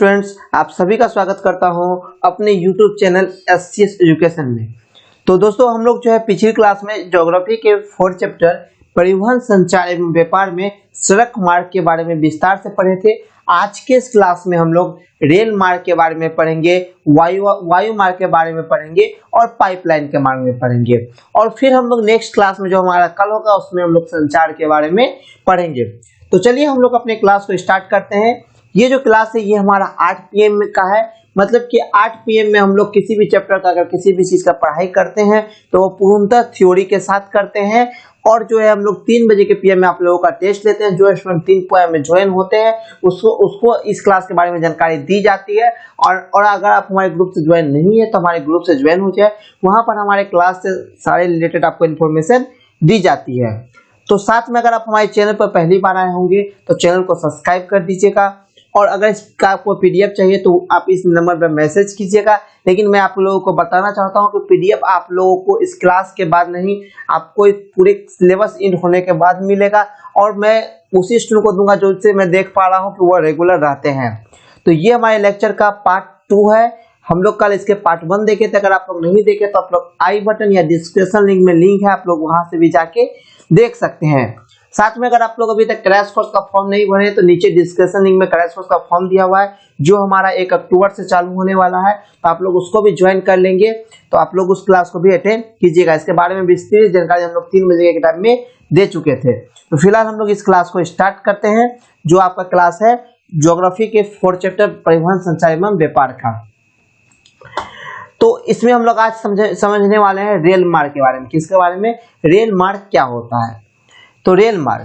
Friends, आप सभी का स्वागत करता हूं अपने YouTube चैनल SCS एजुकेशन में। तो दोस्तों, हम लोग जो है पिछली क्लास में ज्योग्राफी के 4 चैप्टर परिवहन, संचार एवं व्यापार में सड़क मार्ग के बारे में विस्तार से पढ़े थे। आज के इस क्लास में हम लोग रेल मार्ग के बारे में पढ़ेंगे, वायु मार्ग के बारे में पढ़ेंगे और पाइपलाइन के बारे में पढ़ेंगे। और फिर हम लोग नेक्स्ट क्लास में जो हमारा कल होगा उसमें हम लोग संचार के बारे में पढ़ेंगे। तो चलिए हम लोग अपने क्लास को स्टार्ट करते हैं। ये जो क्लास है ये हमारा 8 PM का है, मतलब कि 8 PM में हम लोग किसी भी चैप्टर का अगर किसी भी चीज़ का पढ़ाई करते हैं तो वो पूर्णतः थ्योरी के साथ करते हैं। और जो है हम लोग 3 बजे के PM में आप लोगों का टेस्ट लेते हैं। जो स्टूडेंट 3 PM में ज्वाइन होते हैं उसको इस क्लास के बारे में जानकारी दी जाती है। और अगर आप हमारे ग्रुप से ज्वाइन नहीं है तो हमारे ग्रुप से ज्वाइन हो जाए, वहाँ पर हमारे क्लास से सारे रिलेटेड आपको इन्फॉर्मेशन दी जाती है। तो साथ में अगर आप हमारे चैनल पर पहली बार आए होंगे तो चैनल को सब्सक्राइब कर दीजिएगा। और अगर इसका आपको PDF चाहिए तो आप इस नंबर पर मैसेज कीजिएगा। लेकिन मैं आप लोगों को बताना चाहता हूं कि PDF आप लोगों को इस क्लास के बाद नहीं, आपको पूरे सिलेबस एंड होने के बाद मिलेगा। और मैं उसी स्टूडेंट को दूंगा जो से मैं देख पा रहा हूं कि वो रेगुलर रहते हैं। तो ये हमारे लेक्चर का पार्ट 2 है। हम लोग कल इसके पार्ट 1 देखे थे। अगर आप लोग नहीं देखे तो आप लोग आई बटन या डिस्क्रिप्शन लिंक में लिंक है, आप लोग वहां से भी जाके देख सकते हैं। साथ में अगर आप लोग अभी तक क्रैश कोर्स का फॉर्म नहीं भरे तो नीचे डिस्क्रिप्शन लिंक में क्रैश कोर्स का फॉर्म दिया हुआ है, जो हमारा 1 अक्टूबर से चालू होने वाला है। तो आप लोग उसको भी ज्वाइन कर लेंगे, तो आप लोग उस क्लास को भी अटेंड कीजिएगा। इसके बारे में विस्तृत जानकारी हम लोग 3 बजे के टाइम में दे चुके थे। तो फिलहाल हम लोग इस क्लास को स्टार्ट करते हैं, जो आपका क्लास है ज्योग्राफी के 4 चैप्टर परिवहन, संचार एवं व्यापार का। तो इसमें हम लोग आज समझने वाले हैं रेल मार्ग के बारे में। किसके बारे में? रेल मार्ग क्या होता है। तो रेल मार्ग,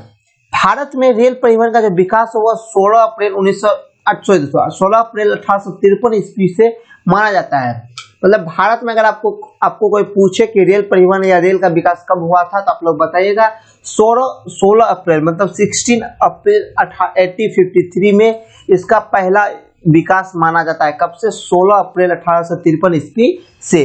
भारत में रेल परिवहन का जो विकास हुआ 16 अप्रैल 1853 ईस्वी से माना जाता है। मतलब भारत में अगर आपको कोई पूछे कि रेल परिवहन या रेल का विकास कब हुआ था तो आप लोग बताइएगा 16 अप्रैल, मतलब 16 अप्रैल 1853 में इसका पहला विकास माना जाता है। कब से? 16 अप्रैल 1853 ईस्वी से।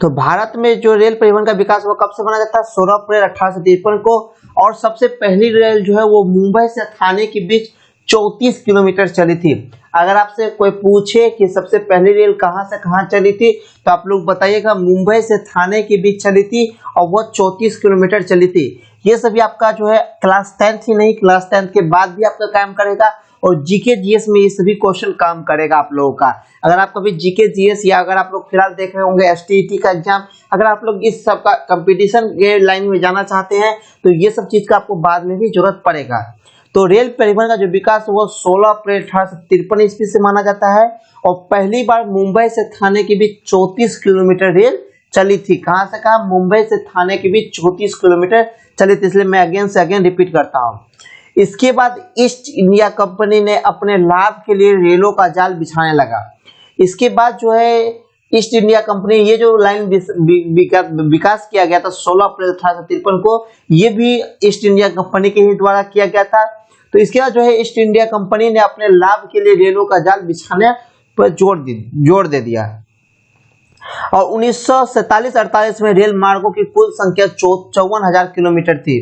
तो भारत में जो रेल परिवहन का विकास हुआ कब से माना जाता है? 16 अप्रैल 1853 को। और सबसे पहली रेल जो है वो मुंबई से थाने के बीच 34 किलोमीटर चली थी। अगर आपसे कोई पूछे कि सबसे पहली रेल कहां से कहां चली थी तो आप लोग बताइएगा मुंबई से थाने के बीच चली थी और वो 34 किलोमीटर चली थी। ये सभी आपका जो है क्लास 10th ही नहीं, क्लास 10th के बाद भी आपका काम करेगा। और GK GS में ये सभी क्वेश्चन काम करेगा आप लोगों का। अगर आप कभी GK GS या अगर आप लोग फिलहाल देख रहे होंगे STET का एग्जाम, अगर आप लोग इस सब का कंपटीशन के लाइन में जाना चाहते हैं तो ये सब चीज का आपको बाद में भी जरूरत पड़ेगा। तो रेल परिवहन का जो विकास हुआ 16 अप्रैल 1853 ईस्वी से माना जाता है। और पहली बार मुंबई से थाने के बीच 34 किलोमीटर रेल चली थी। कहां से कहा? मुंबई से थाने के बीच 34 किलोमीटर चली थी। इसलिए मैं अगेन से अगेन रिपीट करता हूँ। इसके बाद ईस्ट इंडिया कंपनी ने अपने लाभ के लिए रेलों का जाल बिछाने लगा। इसके बाद जो है ईस्ट इंडिया कंपनी, ये जो लाइन विकास किया गया था 16 अप्रैल 1853 को, ये भी ईस्ट इंडिया कंपनी के ही द्वारा किया गया था। तो इसके बाद जो है ईस्ट इंडिया कंपनी ने अपने लाभ के लिए रेलों का जाल बिछाने पर जोर दे दिया। और 1947-48 में रेल मार्गों की कुल संख्या 54,000 किलोमीटर थी।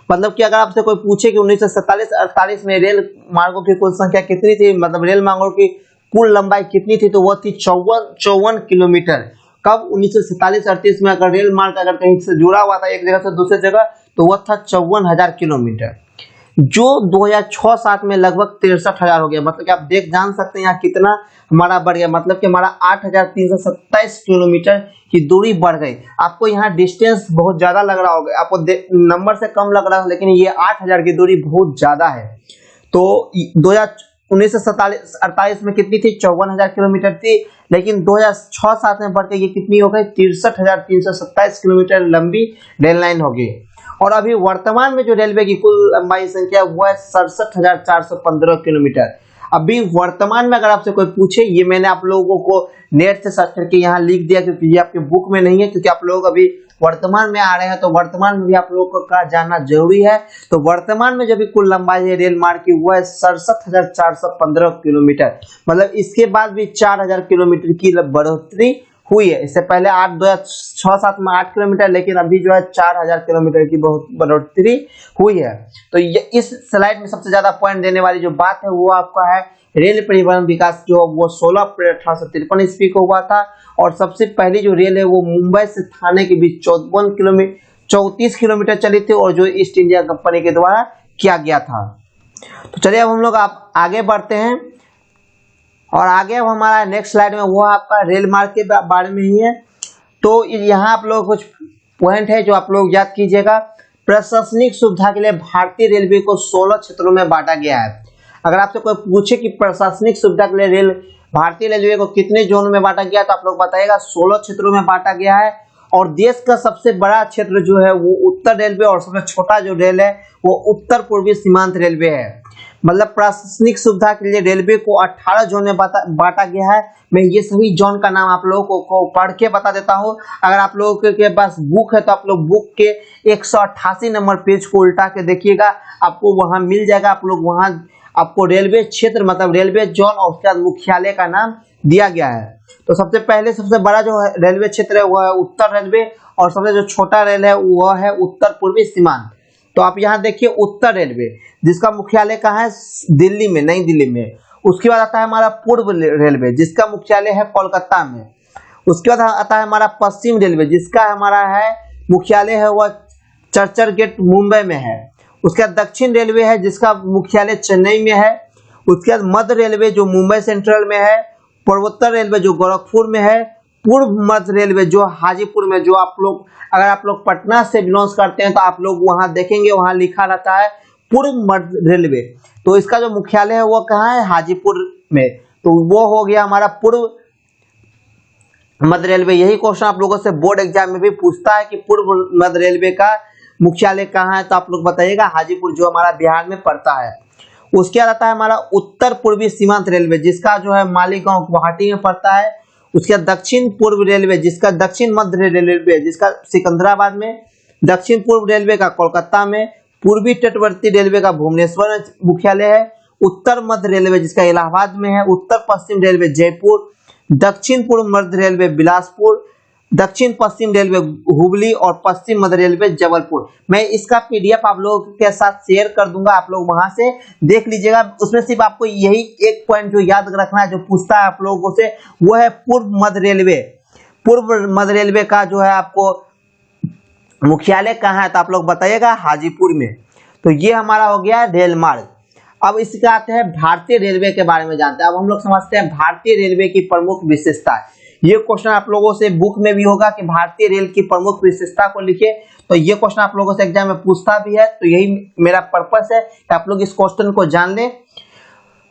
मतलब कि अगर आपसे कोई पूछे कि 1947-48 में रेल मार्गों की कुल संख्या कितनी थी, मतलब रेल मार्गों की कुल लंबाई कितनी थी, तो वो थी 54 किलोमीटर। कब? 1947-48 में। अगर रेल मार्ग अगर कहीं से जुड़ा हुआ था एक जगह से दूसरी जगह तो वह था 54,000 किलोमीटर, जो 2006-07 में लगभग 63,000 हो गया। मतलब कि आप जान सकते हैं यहाँ कितना हमारा बढ़ गया। मतलब कि हमारा 8,327 किलोमीटर की दूरी बढ़ गई। आपको यहाँ डिस्टेंस बहुत ज्यादा लग रहा होगा, आपको नंबर से कम लग रहा है, लेकिन ये 8,000 की दूरी बहुत ज्यादा है। तो 1947-48 में कितनी थी? 54,000 किलोमीटर थी। लेकिन 2006-07 में बढ़ के ये कितनी हो गई? 63,327 किलोमीटर लंबी रेल लाइन हो गई। और अभी वर्तमान में जो रेलवे की कुल लंबाई संख्या वो है 67,415 किलोमीटर। अभी वर्तमान में अगर आपसे कोई पूछे, ये मैंने आप लोगों को नेट से सर्च करके यहाँ लिख दिया क्योंकि ये आपके बुक में नहीं है, क्योंकि आप लोग अभी वर्तमान में आ रहे हैं तो वर्तमान में भी आप लोगों का जानना जरूरी है। तो वर्तमान में जो भी कुल लंबाई है रेल मार्ग की वो है 67,415 किलोमीटर। मतलब इसके बाद भी 4,000 किलोमीटर की बढ़ोतरी हुई है। इससे पहले 2006-7 में 8 किलोमीटर, लेकिन अभी जो है 4000 किलोमीटर की बहुत बढ़ोतरी हुई है। तो ये इस स्लाइड में सबसे ज्यादा पॉइंट देने वाली जो बात है वो आपका है रेल परिवहन विकास, जो वो 16 अप्रैल 1853 ईस्वी को हुआ था। और सबसे पहली जो रेल है वो मुंबई से थाने के बीच 34 किलोमीटर चली थी, और जो ईस्ट इंडिया कंपनी के द्वारा किया गया था। तो चलिए अब हम लोग आप आगे बढ़ते हैं, और आगे अब हमारा नेक्स्ट स्लाइड में वो आपका रेल मार्ग के बारे में ही है। तो यहाँ आप लोग कुछ पॉइंट है जो आप लोग याद कीजिएगा। प्रशासनिक सुविधा के लिए भारतीय रेलवे को 16 क्षेत्रों में बांटा गया है। अगर आपसे कोई पूछे कि प्रशासनिक सुविधा के लिए भारतीय रेलवे को कितने जोन में बांटा गया, तो आप लोग बताइएगा 16 क्षेत्रों में बांटा गया है। और देश का सबसे बड़ा क्षेत्र जो है वो उत्तर रेलवे, और सबसे छोटा जो रेल है वो उत्तर पूर्वी सीमांत रेलवे है। मतलब प्रशासनिक सुविधा के लिए रेलवे को 18 जोन में बांटा गया है। मैं ये सभी जोन का नाम आप लोगों को पढ़ के बता देता हूँ। अगर आप लोगों के पास बुक है तो आप लोग बुक के 188 नंबर पेज को उल्टा के देखिएगा, आपको वहां मिल जाएगा। आप लोग वहां आपको रेलवे क्षेत्र मतलब रेलवे जोन और उसके बाद मुख्यालय का नाम दिया गया है। तो सबसे पहले सबसे बड़ा जो रेलवे क्षेत्र है वह है उत्तर रेलवे, और सबसे जो छोटा रेल है वह है उत्तर पूर्वी सीमांत। तो आप यहाँ देखिए उत्तर रेलवे, जिसका मुख्यालय कहाँ है, दिल्ली में, नई दिल्ली में। उसके बाद आता है हमारा पूर्व रेलवे, जिसका मुख्यालय है कोलकाता में। उसके बाद आता है हमारा पश्चिम रेलवे, जिसका हमारा है मुख्यालय है वह चर्चर गेट मुंबई में है। उसके बाद दक्षिण रेलवे है जिसका मुख्यालय चेन्नई में है। उसके बाद मध्य रेलवे जो मुंबई सेंट्रल में है। पूर्वोत्तर रेलवे जो गोरखपुर में है। पूर्व मध्य रेलवे जो हाजीपुर में, जो आप लोग अगर आप लोग पटना से बिलोंग करते हैं तो आप लोग वहां देखेंगे वहां लिखा रहता है पूर्व मध्य रेलवे। तो इसका जो मुख्यालय है वो कहाँ है, हाजीपुर में। तो वो हो गया हमारा पूर्व मध्य रेलवे। यही क्वेश्चन आप लोगों से बोर्ड एग्जाम में भी पूछता है कि पूर्व मध्य रेलवे का मुख्यालय कहाँ है, तो आप लोग बताइएगा हाजीपुर, जो हमारा बिहार में पड़ता है। उसके बाद आता है हमारा उत्तर पूर्वी सीमांत रेलवे, जिसका जो है मालीगांव गुवाहाटी में पड़ता है। उसके बाद दक्षिण पूर्व रेलवे, जिसका दक्षिण मध्य रेलवे, जिसका सिकंदराबाद में। दक्षिण पूर्व रेलवे का कोलकाता में। पूर्वी तटवर्ती रेलवे का भुवनेश्वर में मुख्यालय है। उत्तर मध्य रेलवे जिसका इलाहाबाद में है। उत्तर पश्चिम रेलवे जयपुर। दक्षिण पूर्व मध्य रेलवे बिलासपुर। दक्षिण पश्चिम रेलवे हुबली, और पश्चिम मध्य रेलवे जबलपुर। मैं इसका पीडीएफ आप लोगों के साथ शेयर कर दूंगा, आप लोग वहां से देख लीजिएगा। उसमें सिर्फ आपको यही एक पॉइंट जो याद रखना है, जो पूछता है आप लोगों से, वो है पूर्व मध्य रेलवे। पूर्व मध्य रेलवे का जो है आपको मुख्यालय कहाँ है, तो आप लोग बताइएगा हाजीपुर में। तो ये हमारा हो गया रेल मार्ग। अब इसके आते हैं भारतीय रेलवे के बारे में जानते हैं। अब हम लोग समझते हैं भारतीय रेलवे की प्रमुख विशेषता। ये क्वेश्चन आप लोगों से बुक में भी होगा कि भारतीय रेल की प्रमुख विशेषता को लिखे। तो ये क्वेश्चन आप लोगों से एग्जाम में पूछता भी है, तो यही मेरा पर्पस है कि आप लोग इस क्वेश्चन को जान लें।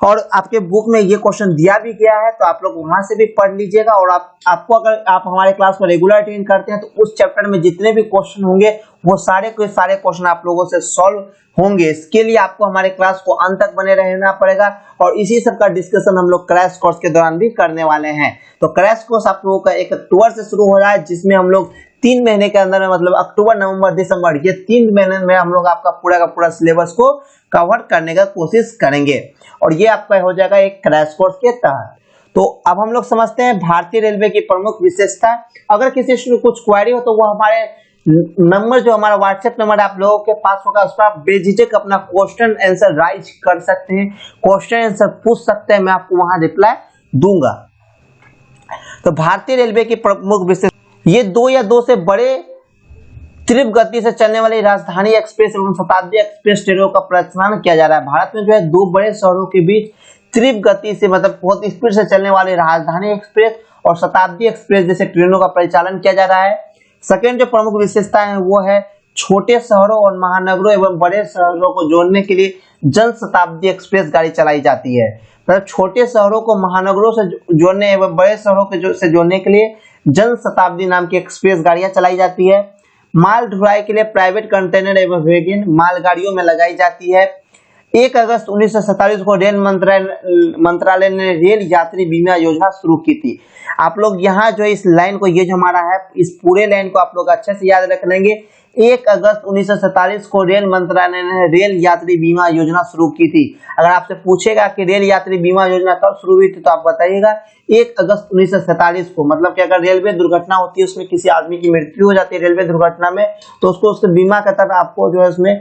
और आपके बुक में ये क्वेश्चन दिया भी गया है, तो आप लोग वहां से भी पढ़ लीजिएगा। और आपको अगर आप हमारे क्लास को रेगुलर अटेंड करते हैं तो उस चैप्टर में जितने भी क्वेश्चन होंगे वो सारे के सारे क्वेश्चन आप लोगों से सॉल्व होंगे। इसके लिए आपको हमारे क्लास को अंत तक बने रहना पड़ेगा, और इसी सब का डिस्कशन हम लोग क्रैश कोर्स के दौरान भी करने वाले हैं। तो क्रैश कोर्स आप लोगों का 1 अक्टूबर से शुरू हो रहा है, जिसमें हम लोग 3 महीने के अंदर में, मतलब अक्टूबर, नवंबर, दिसंबर, ये 3 महीने में हम लोग आपका पूरा का पूरा सिलेबस को कवर करने का कोशिश करेंगे, और ये आपका हो जाएगा एक क्रैश कोर्स के तहत। तो अब हम लोग समझते हैं भारतीय रेलवे की प्रमुख विशेषता। अगर किसी से कुछ क्वेरी हो तो वो हमारे नंबर, जो हमारा व्हाट्सएप नंबर आप लोगों के पास होगा, उस पर आप बेझिझक अपना क्वेश्चन आंसर राइट कर सकते हैं, क्वेश्चन आंसर पूछ सकते हैं, मैं आपको वहां रिप्लाई दूंगा। तो भारतीय रेलवे की प्रमुख विशेषता, ये 2 या 2 से बड़े तीव्र गति से चलने वाली राजधानी एक्सप्रेस एवं शताब्दी एक्सप्रेस ट्रेनों का परिचालन किया जा रहा है। भारत में जो है 2 बड़े शहरों के बीच तीव्र गति से, मतलब बहुत स्पीड से चलने वाली राजधानी एक्सप्रेस और शताब्दी एक्सप्रेस जैसे ट्रेनों का परिचालन किया जा रहा है। सेकेंड जो प्रमुख विशेषता है वो है छोटे शहरों और महानगरों एवं बड़े शहरों को जोड़ने के लिए जन शताब्दी एक्सप्रेस गाड़ी चलाई जाती है। मतलब छोटे शहरों को महानगरों से जोड़ने एवं बड़े शहरों के से जोड़ने के लिए जन शताब्दी नाम की एक्सप्रेस गाड़ियां चलाई जाती है। माल ढुलाई के लिए प्राइवेट कंटेनर एवं वैगन मालगाड़ियों में लगाई जाती है। 1 अगस्त 1947 को रेल मंत्रालय ने रेल यात्री बीमा योजना शुरू की थी। आप लोग यहाँ जो इस लाइन को, ये जो हमारा है, इस पूरे लाइन को आप लोग अच्छे से याद रख लेंगे। 1 अगस्त 1947 को रेल मंत्रालय ने रेल यात्री बीमा योजना शुरू की थी। अगर आपसे पूछेगा कि रेल यात्री बीमा योजना कब शुरू हुई थी, तो आप बताइएगा 1 अगस्त 1947 को, मतलब कि अगर रेलवे दुर्घटना होती है, उसमें किसी आदमी की मृत्यु हो जाती है रेलवे दुर्घटना में, तो उसको उसके बीमा के तहत आपको जो है उसमें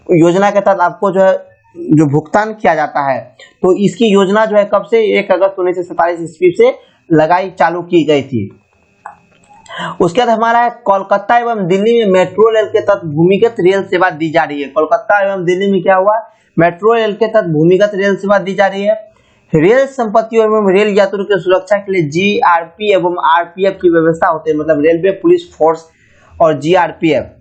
योजना के तहत आपको जो है जो भुगतान किया जाता है। तो इसकी योजना जो है कब से, 1 अगस्त 1947 ईस्वी से लगाई चालू की गई थी। उसके बाद हमारा है कोलकाता एवं दिल्ली में मेट्रो रेल के तहत भूमिगत रेल सेवा दी जा रही है। कोलकाता एवं दिल्ली में क्या हुआ, मेट्रो रेल के तहत भूमिगत रेल सेवा दी जा रही है। रेल संपत्ति एवं रेल यात्रियों की सुरक्षा के लिए जीआरपी एवं आरपीएफ की व्यवस्था होती है, मतलब रेलवे पुलिस फोर्स और जीआरपीएफ।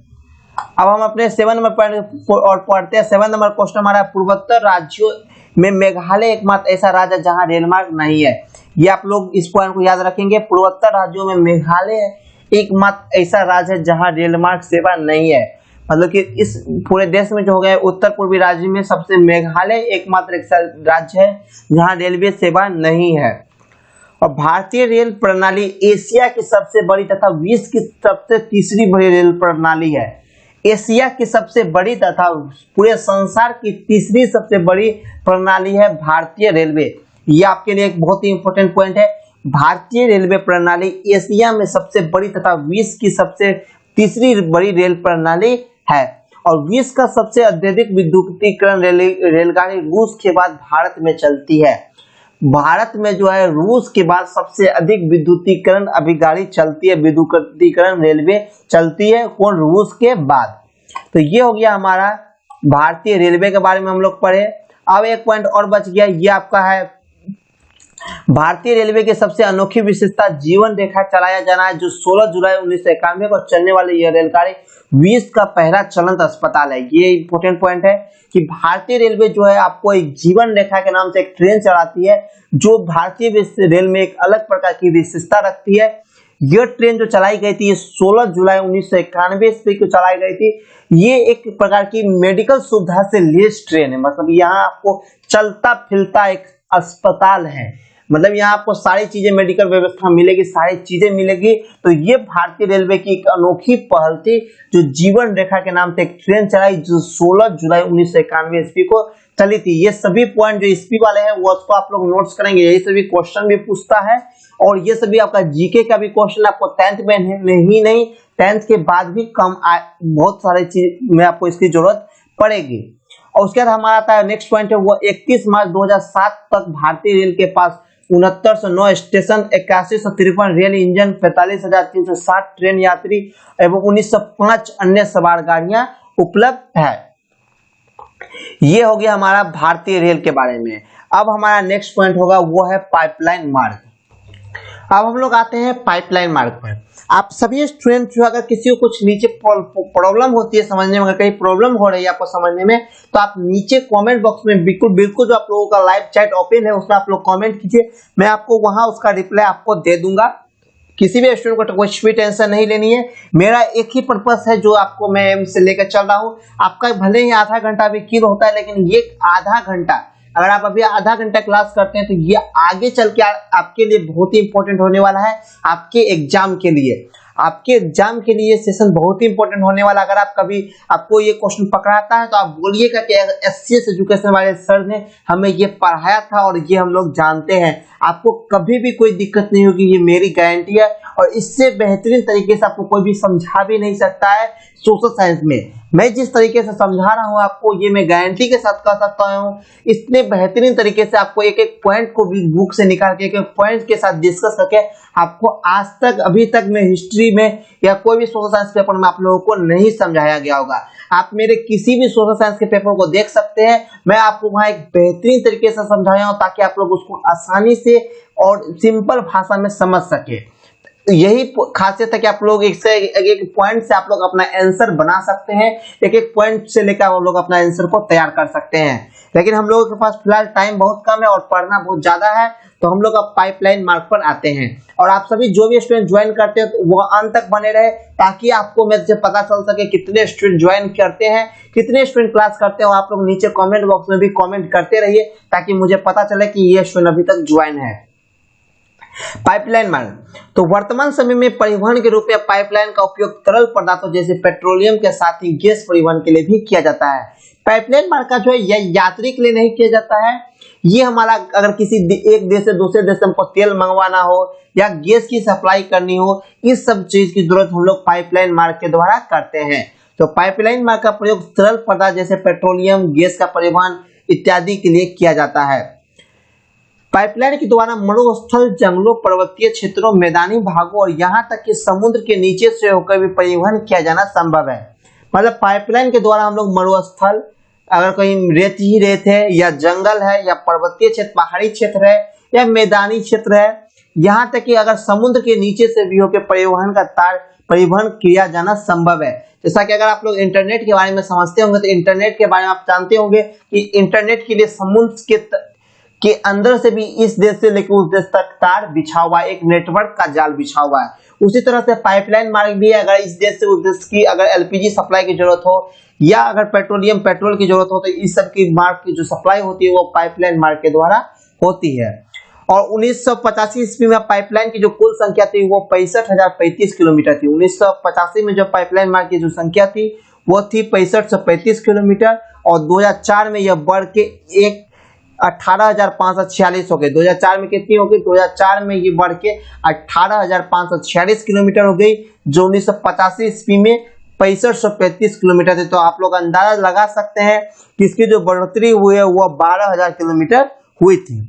अब हम अपने 7 नंबर और पढ़ते हैं। 7 नंबर क्वेश्चन हमारा, पूर्वोत्तर राज्यों में मेघालय एकमात्र ऐसा राज्य है जहां रेल मार्ग नहीं है। ये आप लोग इस पॉइंट को याद रखेंगे, पूर्वोत्तर राज्यों में मेघालय एकमात्र ऐसा राज्य है जहां रेल मार्ग सेवा नहीं है। मतलब कि इस पूरे देश में जो हो गया उत्तर पूर्वी राज्य में सबसे मेघालय एकमात्र ऐसा राज्य है जहां रेलवे सेवा नहीं है। और भारतीय रेल प्रणाली एशिया की सबसे बड़ी तथा विश्व की सबसे तीसरी बड़ी रेल प्रणाली है। एशिया की सबसे बड़ी तथा पूरे संसार की तीसरी सबसे बड़ी प्रणाली है भारतीय रेलवे। ये आपके लिए एक बहुत ही इंपॉर्टेंट पॉइंट है। भारतीय रेलवे प्रणाली एशिया में सबसे बड़ी तथा विश्व की सबसे तीसरी बड़ी रेल प्रणाली है। और विश्व का सबसे अत्यधिक विद्युतीकरण रेलगाड़ी रूस के बाद भारत में चलती है। भारत में जो है रूस के बाद सबसे अधिक विद्युतीकरण अभी गाड़ी चलती है, विद्युतीकरण रेलवे चलती है, कौन, रूस के बाद। तो ये हो गया हमारा भारतीय रेलवे के बारे में हम लोग पढ़े। अब एक पॉइंट और बच गया, ये आपका है भारतीय रेलवे की सबसे अनोखी विशेषता जीवन रेखा चलाया जाना है, जो 16 जुलाई 1991 को चलने वाली यह रेलगाड़ी विश्व का पहला चलंत अस्पताल है। ये इंपॉर्टेंट पॉइंट है कि भारतीय रेलवे जो है आपको एक जीवन रेखा के नाम से एक ट्रेन चलाती है, जो भारतीय रेल में एक अलग प्रकार की विशेषता रखती है। यह ट्रेन जो चलाई गई थी, ये 16 जुलाई 1991 ईस्वी को चलाई गई थी। ये एक प्रकार की मेडिकल सुविधा से लैस ट्रेन है, मतलब यहाँ आपको चलता फिरता एक अस्पताल है, मतलब यहाँ आपको सारी चीजें मेडिकल व्यवस्था मिलेगी, सारी चीजें मिलेगी। तो ये भारतीय रेलवे की एक अनोखी पहल थी, जो जीवन रेखा के नाम से एक ट्रेन चलाई, जो 16 जुलाई 1991 ईस्वी को चली थी। ये सभी पॉइंट जो ईस्वी वाले हैं वो उसको आप लोग नोट्स करेंगे, यही सभी क्वेश्चन भी पूछता है। और ये सभी आपका जीके का भी क्वेश्चन आपको 10th में नहीं 10th के बाद भी कम बहुत सारे चीज में आपको इसकी जरूरत पड़ेगी। और उसके बाद हमारा आता है नेक्स्ट पॉइंट है वो 31 मार्च 2007 तक भारतीय रेल के पास 6909 स्टेशन, 8153 रेल इंजन, 45,360 ट्रेन यात्री एवं 1905 अन्य सवार गाड़ियां उपलब्ध है। ये हो गया हमारा भारतीय रेल के बारे में। अब हमारा नेक्स्ट पॉइंट होगा वो है पाइपलाइन मार्ग। अब हम लोग आते हैं पाइपलाइन मार्ग पर। आप सभी स्टूडेंट जो अगर किसी को कुछ नीचे प्रॉब्लम होती है समझने में, अगर कहीं प्रॉब्लम हो रही है आपको समझने में, तो आप नीचे कमेंट बॉक्स में बिल्कुल जो आप लोगों का लाइव चैट ओपन है उसमें आप लोग कमेंट कीजिए, मैं आपको वहां उसका रिप्लाई आपको दे दूंगा। किसी भी स्टूडेंट को कुछ भी टेंशन नहीं लेनी है, मेरा एक ही पर्पस है जो आपको मैं एम से लेकर चल रहा हूँ। आपका भले ही आधा घंटा भी किल होता है, लेकिन ये आधा घंटा अगर आप अभी आधा घंटा क्लास करते हैं तो ये आगे चल के आपके लिए बहुत ही इंपॉर्टेंट होने वाला है। आपके एग्जाम के लिए सेशन बहुत ही इंपॉर्टेंट होने वाला। अगर आप कभी आपको ये क्वेश्चन पकड़ाता है तो आप बोलिएगा कि एससीएस एजुकेशन वाले सर ने हमें ये पढ़ाया था और ये हम लोग जानते हैं। आपको कभी भी कोई दिक्कत नहीं होगी, ये मेरी गारंटी है। और इससे बेहतरीन तरीके से आपको कोई भी समझा भी नहीं सकता है सोशल साइंस में। मैं जिस तरीके से समझा रहा हूँ आपको, ये मैं गारंटी के साथ कह सकता हूँ, इतने बेहतरीन तरीके से आपको एक एक पॉइंट को भी बुक से निकाल के एक एक पॉइंट के साथ डिस्कस करके आपको आज तक अभी तक में हिस्ट्री में या कोई भी सोशल साइंस पेपर में आप लोगों को नहीं समझाया गया होगा। आप मेरे किसी भी सोशल साइंस के पेपर को देख सकते हैं, मैं आपको वहां एक बेहतरीन तरीके से समझाया हूं ताकि आप लोग उसको आसानी से और सिंपल भाषा में समझ सके। यही खासियत है कि आप लोग एक पॉइंट से आप लोग अपना आंसर बना सकते हैं, एक पॉइंट से लेकर आप लोग अपना आंसर को तैयार कर सकते हैं। लेकिन हम लोगों के पास फिलहाल टाइम बहुत कम है और पढ़ना बहुत ज्यादा है, तो हम लोग अब पाइपलाइन मार्ग पर आते हैं। और आप सभी जो भी स्टूडेंट ज्वाइन करते हैं तो वो अंत तक बने रहे, ताकि आपको मेरे से पता चल सके कितने स्टूडेंट ज्वाइन करते हैं, कितने स्टूडेंट क्लास करते हैं। आप लोग नीचे कमेंट बॉक्स में भी कमेंट करते रहिए ताकि मुझे पता चले कि ये स्टूडेंट अभी तक ज्वाइन है। पाइपलाइन मार्ग, तो वर्तमान समय में परिवहन के रूप में पाइपलाइन का उपयोग तरल पदार्थों जैसे पेट्रोलियम के साथ ही गैस परिवहन के लिए भी किया जाता है। पाइपलाइन मार्ग का जो है यह यात्री के लिए नहीं किया जाता है, ये हमारा अगर किसी एक देश से दूसरे देश से हमको तेल मंगवाना हो या गैस की सप्लाई करनी हो, इस सब चीज की जरूरत हम लोग पाइपलाइन मार्ग के द्वारा करते हैं। तो पाइपलाइन मार्ग का प्रयोग तरल पदार्थ जैसे पेट्रोलियम, गैस का परिवहन इत्यादि के लिए किया जाता है। पाइपलाइन के द्वारा मरुस्थल, जंगलों, पर्वतीय क्षेत्रों, मैदानी भागों और यहाँ तक कि समुद्र के नीचे से होकर भी परिवहन किया जाना संभव है। मतलब पाइपलाइन के द्वारा हम लोग मरुस्थल, अगर कहीं रेत ही रेत है या जंगल है या पर्वतीय क्षेत्र, पहाड़ी क्षेत्र है या मैदानी क्षेत्र है, यहाँ तक कि अगर समुद्र के नीचे से भी होकर परिवहन किया जाना संभव है। जैसा कि अगर आप लोग इंटरनेट के बारे में समझते होंगे तो इंटरनेट के बारे में आप जानते होंगे कि इंटरनेट के लिए समुद्र के अंदर से भी इस देश से लेकर उस देश तक तार बिछा हुआ है, एक नेटवर्क का जाल बिछा हुआ है। उसी तरह से पाइपलाइन मार्ग भी है, अगर इस देश से उस देश की अगर एलपीजी सप्लाई की जरूरत हो या अगर पेट्रोल की जरूरत हो तो इस सब की मार्ग की जो सप्लाई होती है वो पाइपलाइन मार्ग के द्वारा होती है। और 1985 ईस्वी में पाइपलाइन की जो कुल संख्या थी वो 65,035 किलोमीटर थी। 1985 में जो पाइपलाइन मार्ग की जो संख्या थी वो थी 6535 किलोमीटर और 2004 में यह बढ़ के 18,546 हो गई। 2004 में कितनी हो गई? 2004 में ये बढ़ के 18,546 किलोमीटर हो गई, जो 1985 ईस्वी में 6535 किलोमीटर थे। तो आप लोग अंदाजा लगा सकते हैं कि इसकी जो बढ़ोतरी हुई है वो 12,000 किलोमीटर हुई थी।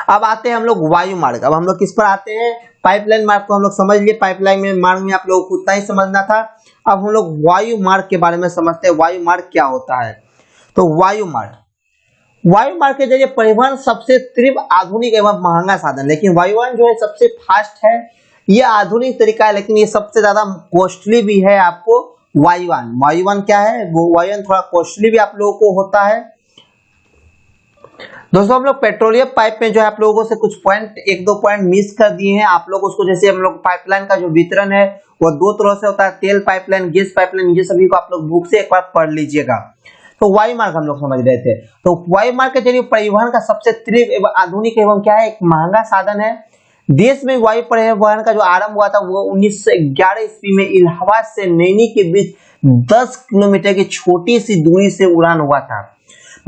अब आते हैं हम लोग वायु मार्ग। अब हम लोग किस पर आते हैं? पाइपलाइन मार्ग को हम लोग समझ लिए, पाइपलाइन मार्ग में आप लोगों को उतना ही समझना था। अब हम लोग वायु मार्ग के बारे में समझते हैं, वायु मार्ग क्या होता है। तो वायु मार्ग के जरिए परिवहन सबसे तीव्र, आधुनिक एवं महंगा साधन, लेकिन वायुयान जो है सबसे फास्ट है, ये आधुनिक तरीका है, लेकिन ये सबसे ज्यादा कॉस्टली भी है। आपको वायुयान क्या है? वो वायुयान थोड़ा कॉस्टली भी आप लोगों को होता है। दोस्तों हम लोग पेट्रोलियम पाइप में जो है आप लोगों से कुछ पॉइंट, एक दो पॉइंट मिस कर दिए हैं आप लोग उसको। जैसे हम लोग पाइपलाइन का जो वितरण है वो दो तरह से होता है, तेल पाइपलाइन, गैस पाइपलाइन, ये सभी को आप लोग बुक से एक बार पढ़ लीजिएगा। तो वायु मार्ग हम लोग समझ रहे थे। तो वायु मार्ग के जरिए परिवहन का सबसे तीव्र एवं आधुनिक एवं क्या है, एक महंगा साधन है। देश में वायु परिवहन का जो आरंभ हुआ था वो 1911 ईस्वी में इलाहाबाद से नैनी के बीच 10 किलोमीटर की छोटी सी दूरी से उड़ान हुआ था।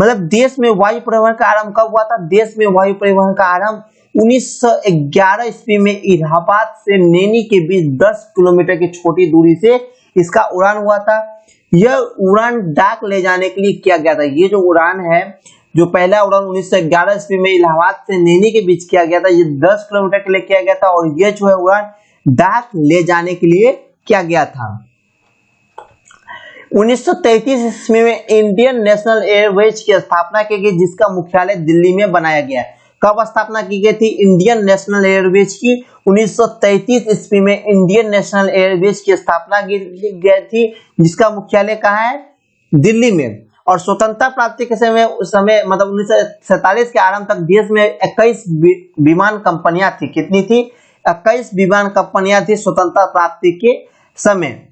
मतलब देश में वायु परिवहन का आरंभ कब हुआ था? देश में वायु परिवहन का आरंभ 1911 ईस्वी में इलाहाबाद से नैनी के बीच 10 किलोमीटर की छोटी दूरी से इसका उड़ान हुआ था। यह उड़ान डाक ले जाने के लिए किया गया था। ये जो उड़ान है, जो पहला उड़ान 1911 ईस्वी में इलाहाबाद से नैनी के बीच किया गया था, ये 10 किलोमीटर के लिए किया गया था और ये जो है उड़ान डाक ले जाने के लिए किया गया था। 1933 ईस्वी में इंडियन नेशनल एयरवेज की स्थापना की गई, जिसका मुख्यालय दिल्ली में बनाया गया। कब स्थापना की गई थी इंडियन नेशनल एयरवेज की? 1933 ईस्वी में इंडियन नेशनल एयरवेज की स्थापना की गई थी, जिसका मुख्यालय कहाँ है? दिल्ली में। और स्वतंत्रता प्राप्ति के समय मतलब 1947 के आरंभ तक देश में 21 विमान कंपनियां थी। कितनी थी? 21 विमान कंपनियां थी स्वतंत्रता प्राप्ति के समय।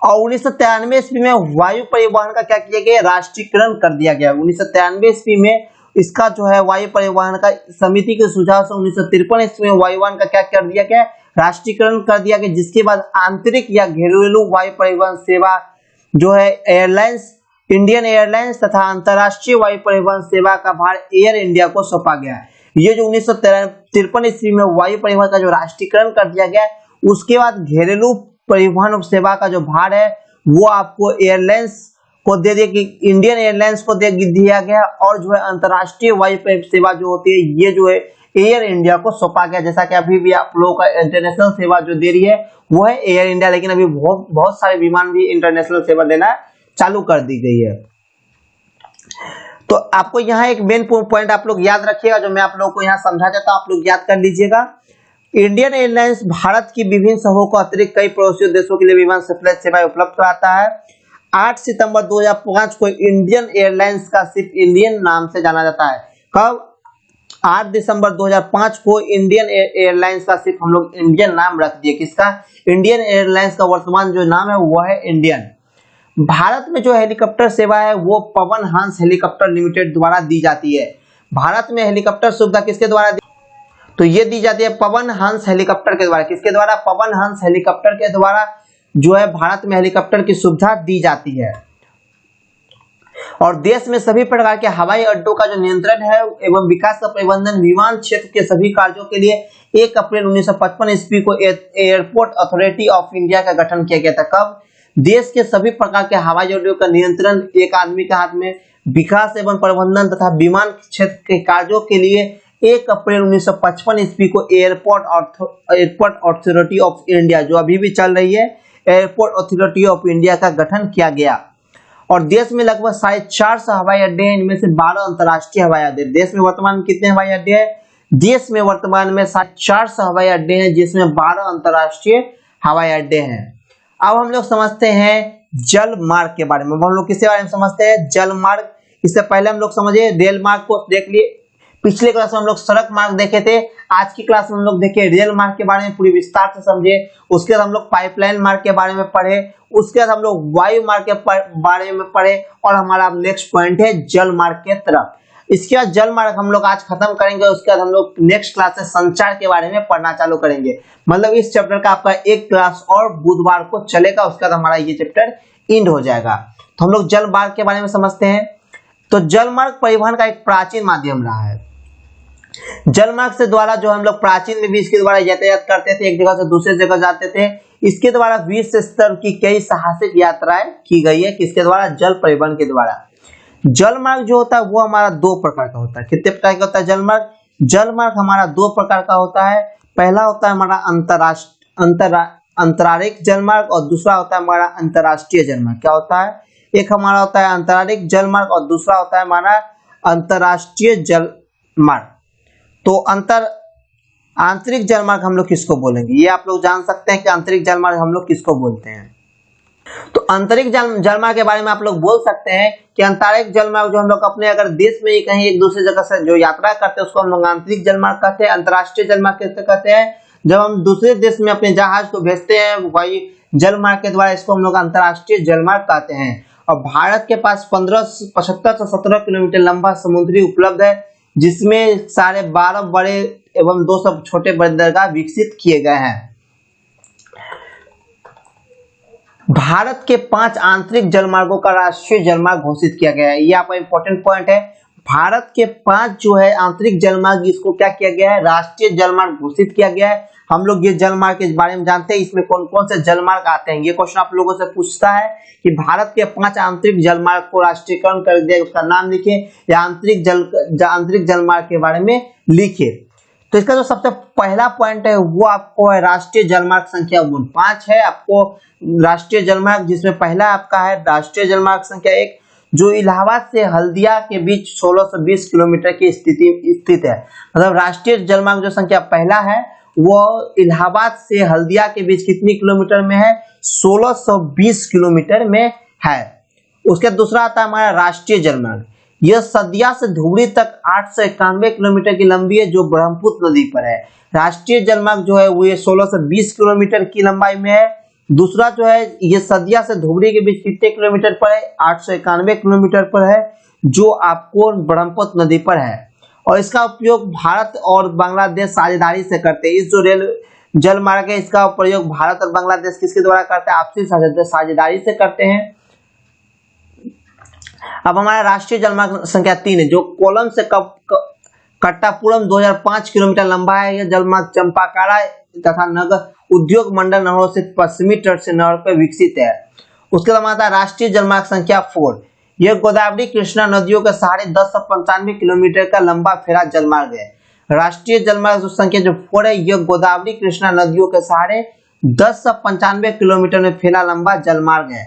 और 1993 ईस्वी में वायु परिवहन का क्या किया गया? राष्ट्रीयकरण कर दिया गया। 1993 ईस्वी में इसका जो है वायु परिवहन का समिति के सुझाव से 1953 ईस्वी में वायुयान का क्या कर दिया गया? राष्ट्रीयकरण कर दिया गया, जिसके बाद आंतरिक या घरेलू वायु परिवहन सेवा जो है एयरलाइंस, इंडियन एयरलाइंस तथा अंतर्राष्ट्रीय वायु परिवहन सेवा का भार एयर इंडिया को सौंपा गया। ये जो 1953 ईस्वी में वायु परिवहन का जो राष्ट्रीयकरण कर दिया गया, उसके बाद घरेलू परिवहन सेवा का जो भार है वो आपको एयरलाइंस को दे दिया कि इंडियन एयरलाइंस को दे दिया गया, और जो है अंतर्राष्ट्रीय वायु सेवा जो होती है ये जो है एयर इंडिया को सौंपा गया। जैसा कि अभी भी आप लोगों का इंटरनेशनल सेवा जो दे रही है वो है एयर इंडिया, लेकिन अभी बहुत सारे विमान भी इंटरनेशनल सेवा देना चालू कर दी गई है। तो आपको यहाँ एक मेन पॉइंट आप लोग याद रखिएगा, जो मैं आप लोगों को यहाँ समझा देता हूँ, आप लोग याद कर लीजिएगा। इंडियन एयरलाइंस भारत की विभिन्न शहरों को अतिरिक्त कई पड़ोसी देशों के लिए विमान सेवाएं उपलब्ध कराता है। 8 सितंबर 2005 को इंडियन एयरलाइंस का सिर्फ इंडियन नाम से जाना जाता है। कब? 8 दिसंबर 2005 को इंडियन एयरलाइंस का सिर्फ हम लोग इंडियन नाम रख दिए। किसका? इंडियन एयरलाइंस का वर्तमान जो नाम है वो है इंडियन। भारत में जो हेलीकॉप्टर सेवा है वो पवन हंस हेलीकॉप्टर लिमिटेड द्वारा दी जाती है। भारत में हेलीकॉप्टर सुविधा किसके द्वारा तो ये दी जाती है पवन हंस हेलीकॉप्टर के द्वारा। किसके द्वारा? पवन हंस हेलीकॉप्टर के द्वारा जो है भारत में हेलीकॉप्टर की सुविधा दी जाती है। और देश में सभी प्रकार के हवाई अड्डों का जो नियंत्रण है एवं विकास का प्रबंधन विमान क्षेत्र के सभी कार्यों के लिए 1 अप्रैल 1955 ईस्वी को एयरपोर्ट अथॉरिटी ऑफ इंडिया का गठन किया गया था। कब? देश के सभी प्रकार के हवाई अड्डों का नियंत्रण एक आदमी के हाथ में, विकास एवं प्रबंधन तथा विमान क्षेत्र के कार्यों के लिए 1 अप्रैल 1955 ईस्वी को एयरपोर्ट अथॉरिटी ऑफ इंडिया, जो अभी भी चल रही है, एयरपोर्ट अथॉरिटी ऑफ इंडिया का गठन किया गया। और देश में लगभग 450 हवाई अड्डे हैं, इनमें से 12 अंतर्राष्ट्रीय हवाई अड्डे। देश में वर्तमान में कितने हवाई अड्डे हैं? देश में वर्तमान में 450 हवाई अड्डे हैं, जिसमें 12 अंतर्राष्ट्रीय हवाई अड्डे हैं। अब हम लोग समझते हैं जल मार्ग के बारे में। हम लोग किसके बारे में समझते हैं? जल मार्ग। इससे पहले हम लोग समझे रेल मार्ग को देख लिए। पिछले क्लास में हम लोग सड़क मार्ग देखे थे। आज की क्लास में हम लोग देखे रेल मार्ग के बारे में, पूरी विस्तार से समझे। उसके बाद हम लोग पाइपलाइन मार्ग के बारे में पढ़े। उसके बाद हम लोग वायु मार्ग के बारे में पढ़े और हमारा नेक्स्ट पॉइंट है जल मार्ग के तरफ। इसके बाद जल मार्ग हम लोग आज खत्म करेंगे। उसके बाद हम लोग नेक्स्ट क्लास से संचार के बारे में पढ़ना चालू करेंगे। मतलब इस चैप्टर का आपका एक क्लास और बुधवार को चलेगा, उसके बाद हमारा ये चैप्टर एंड हो जाएगा। तो हम लोग जल मार्ग के बारे में समझते हैं। तो जल मार्ग परिवहन का एक प्राचीन माध्यम रहा है। जल मार्ग से द्वारा जो हम लोग प्राचीन में भी इसके द्वारा यातायात करते थे, एक जगह से दूसरे जगह जाते थे। इसके द्वारा विश्व स्तर की कई साहसिक यात्राएं की गई है। किसके द्वारा? जल परिवहन के द्वारा। जल मार्ग जो होता है वो हमारा 2 प्रकार का होता है। कितने प्रकार का होता है जल मार्ग? जल मार्ग हमारा 2 प्रकार का होता है। पहला होता है हमारा अंतरारिक जल मार्ग और दूसरा होता है हमारा अंतर्राष्ट्रीय जल मार्ग। क्या होता है? एक हमारा होता है अंतरारिक जल मार्ग और दूसरा होता है हमारा अंतर्राष्ट्रीय जल मार्ग। तो आंतरिक जल मार्ग हम लोग किसको बोलेंगे? ये आप लोग जान सकते हैं कि आंतरिक जल मार्ग हम लोग किसको बोलते हैं। तो आंतरिक जल मार्ग के बारे में आप लोग बोल सकते हैं कि आंतरिक जल मार्ग जो हम लोग अपने अगर देश में ही कहीं एक दूसरे जगह से जो यात्रा करते हैं उसको हम लोग आंतरिक जल मार्ग कहते हैं। अंतर्राष्ट्रीय जल मार्ग कैसे कहते हैं? जब हम दूसरे देश में अपने जहाज को भेजते हैं वही जल मार्ग के द्वारा, इसको हम लोग अंतर्राष्ट्रीय जल मार्ग कहते हैं। और भारत के पास 75 से 17 किलोमीटर लंबा समुद्री उपलब्ध है, जिसमें 12.5 बड़े एवं 2 छोटे बंदरगाह विकसित किए गए हैं। भारत के 5 आंतरिक जलमार्गों का राष्ट्रीय जलमार्ग घोषित किया गया है। ये आपका इंपॉर्टेंट पॉइंट है। भारत के 5 जो है आंतरिक जलमार्ग, इसको क्या किया गया है? राष्ट्रीय जलमार्ग घोषित किया गया है। हम लोग ये जलमार्ग के बारे में जानते हैं, इसमें कौन कौन से जलमार्ग आते हैं। ये क्वेश्चन आप लोगों से पूछता है कि भारत के 5 आंतरिक जलमार्ग को राष्ट्रीयकरण कर दिया, उसका नाम लिखिए या आंतरिक जलमार्ग के बारे में लिखिए। तो इसका जो सबसे पहला पॉइंट है वो आपको है राष्ट्रीय जलमार्ग संख्या 5 है आपको राष्ट्रीय जलमार्ग, जिसमें पहला आपका है राष्ट्रीय जलमार्ग संख्या 1, जो इलाहाबाद से हल्दिया के बीच 16 से 20 किलोमीटर की स्थित है। मतलब राष्ट्रीय जलमार्ग जो संख्या पहला है वो इलाहाबाद से हल्दिया के बीच कितनी किलोमीटर में है? 1620 किलोमीटर में है। उसके दूसरा आता है हमारा राष्ट्रीय जलमार्ग। यह सदिया से धुबरी तक 891 किलोमीटर की लंबी है, जो ब्रह्मपुत्र नदी पर है। राष्ट्रीय जलमार्ग जो है वो ये 16 से 20 किलोमीटर की लंबाई में है। दूसरा जो है ये सदिया से धुबरी के बीच कितने किलोमीटर पर है? 891 किलोमीटर पर है, जो आपको ब्रह्मपुत्र नदी पर है। और इसका उपयोग भारत और बांग्लादेश साझेदारी से करते हैं। इस जो रेल जल मार्ग है इसका प्रयोग भारत और बांग्लादेश किसके द्वारा करते हैं? आपसी साझेदारी से करते हैं। अब हमारा राष्ट्रीय जलमार्ग संख्या 3 है, जो कोलम से कट्टापुरम 2005 किलोमीटर लंबा है। यह जलमार्ग चंपाकारा तथा नगर उद्योग मंडल नहरों से पश्चिमी तट से नहर पर विकसित है। उसके बाद आता है राष्ट्रीय जलमार्ग संख्या 4। यह गोदावरी कृष्णा नदियों के सहारे 10 से 95 किलोमीटर का लंबा फैला जलमार्ग है। राष्ट्रीय जलमार्ग संख्या जो 4 है यह गोदावरी कृष्णा नदियों के सहारे 10 से 95 किलोमीटर में फैला लंबा जलमार्ग है।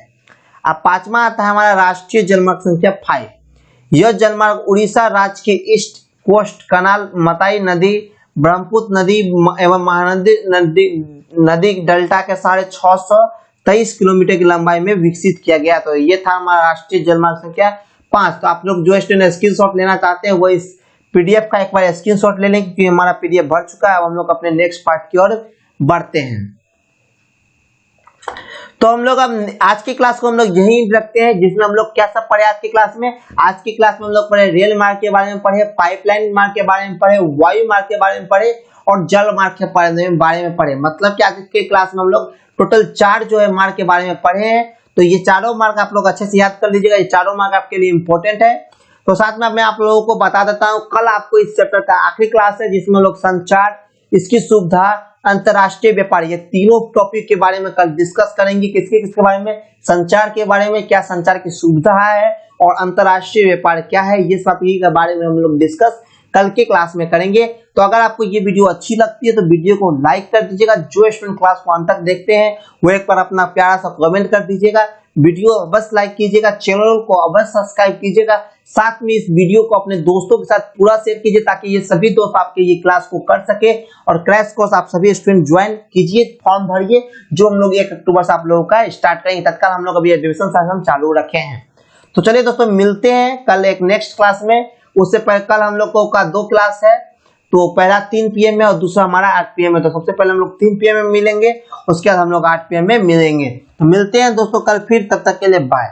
अब पांचवा आता है हमारा राष्ट्रीय जलमार्ग संख्या 5। यह जलमार्ग उड़ीसा राज्य के ईस्ट कोस्ट कनाल, मताई नदी, ब्रह्मपुत्र नदी एवं महानदी नदी डेल्टा के सहारे 623 किलोमीटर की लंबाई में विकसित किया गया। तो ये था हमारा राष्ट्रीय जलमार्ग संख्या 5। तो आप लोग जो स्टूडेंट स्क्रीनशॉट लेना चाहते हैं वो इस पीडीएफ का एक बार स्क्रीनशॉट ले लें, क्योंकि हमारा पीडीएफ भर चुका है। अब हम लोग अपने नेक्स्ट पार्ट की ओर बढ़ते हैं। तो हम लोग अब आज की क्लास को हम लोग यही रखते हैं, जिसमें हम लोग क्या सब पढ़े आज की क्लास में। आज की क्लास में हम लोग पढ़े रेल मार्ग के बारे में पढ़े, पाइपलाइन मार्ग के बारे में पढ़े, वायु मार्ग के बारे में पढ़े और जल मार्ग के बारे में पढ़े। मतलब कि आज की क्लास में हम लोग टोटल 4 जो है मार्ग के बारे में पढ़े हैं। तो ये चारों मार्क आप लोग अच्छे से याद कर लीजिएगा, ये चारों मार्क आपके लिए इंपॉर्टेंट है। तो साथ में मैं आप लोगों को बता देता हूँ, कल आपको इस चैप्टर का आखिरी क्लास है जिसमें लोग संचार, इसकी सुविधा, अंतरराष्ट्रीय व्यापार, ये तीनों टॉपिक के बारे में कल डिस्कस करेंगे। किसके बारे में? संचार के बारे में, क्या संचार की सुविधा है, और अंतरराष्ट्रीय व्यापार क्या है, ये सब के बारे में हम लोग डिस्कस कल के क्लास में करेंगे। तो अगर आपको ये वीडियो अच्छी लगती है तो वीडियो को लाइक कर दीजिएगा। जो स्टूडेंट क्लास को अंत तक देखते हैं वो एक बार अपना प्यारा सा कमेंट कर दीजिएगा। वीडियो अवश्य लाइक कीजिएगा, चैनल को अवश्य सब्सक्राइब कीजिएगा। साथ में इस वीडियो को अपने दोस्तों के साथ पूरा शेयर कीजिए ताकि ये सभी दोस्त आपके ये क्लास को कर सके। और क्रैश कोर्स आप सभी स्टूडेंट ज्वाइन कीजिए, फॉर्म भरिए, जो हम लोग 1 अक्टूबर से आप लोगों का स्टार्ट करेंगे। तत्काल हम लोग अभी एडमिशन सेशन चालू रखे हैं। तो चलिए दोस्तों, मिलते हैं कल एक नेक्स्ट क्लास में। उससे पहले कल हम लोग का 2 क्लास है, तो पहला 3 PM में और दूसरा हमारा 8 PM में। तो सबसे पहले हम लोग 3 PM में मिलेंगे, उसके बाद हम लोग 8 PM में मिलेंगे। तो मिलते हैं दोस्तों कल फिर, तब तक के लिए बाय।